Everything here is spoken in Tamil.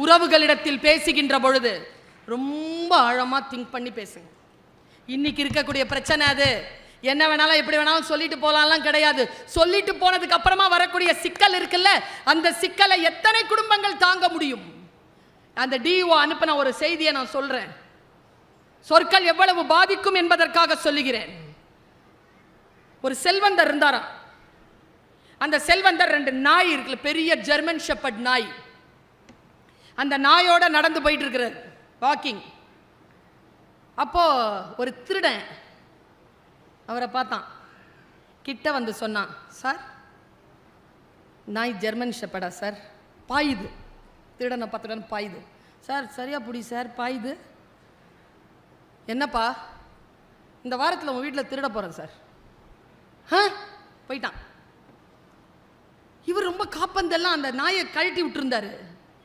உறவுகளிடத்தில் பேசுகின்ற பொழுது ரொம்ப ஆழமாக திங்க் பண்ணி பேசுங்க. இன்னைக்கு இருக்கக்கூடிய பிரச்சனை அது. என்ன வேணாலும் எப்படி வேணாலும் சொல்லிட்டு போகலாம்லாம் கிடையாது. சொல்லிட்டு போனதுக்கு அப்புறமா வரக்கூடிய சிக்கல் இருக்குல்ல, அந்த சிக்கலை எத்தனை குடும்பங்கள் தாங்க முடியும்? அந்த டிஓ அனுப்பின ஒரு செய்தியை நான் சொல்றேன். சொற்கள் எவ்வளவு பாதிக்கும் என்பதற்காக சொல்லுகிறேன். ஒரு செல்வந்தர் இருந்தாரா. அந்த செல்வந்தர் 2 நாய் இருக்குல்ல, பெரிய ஜெர்மன் ஷெப்பர்ட் நாய். அந்த நாயோட நடந்து போயிட்டு இருக்கிறார் வாக்கிங். அப்போ ஒரு திருடன் அவரை பார்த்தான். கிட்ட வந்து சொன்னான், சார் நாய் ஜெர்மன் ஷெப்பர்டா சார்? பாயுது. திருடனை பார்த்துட்டு பாயுது. சார் சரியா புடி சார், பாயுது. என்னப்பா, இந்த வாரத்தில் உங்கள் வீட்டில் திருட போகிறேன் சார். போயிட்டான். இவர் ரொம்ப காப்பந்தெல்லாம் அந்த நாயை கழட்டி விட்டுருந்தாரு.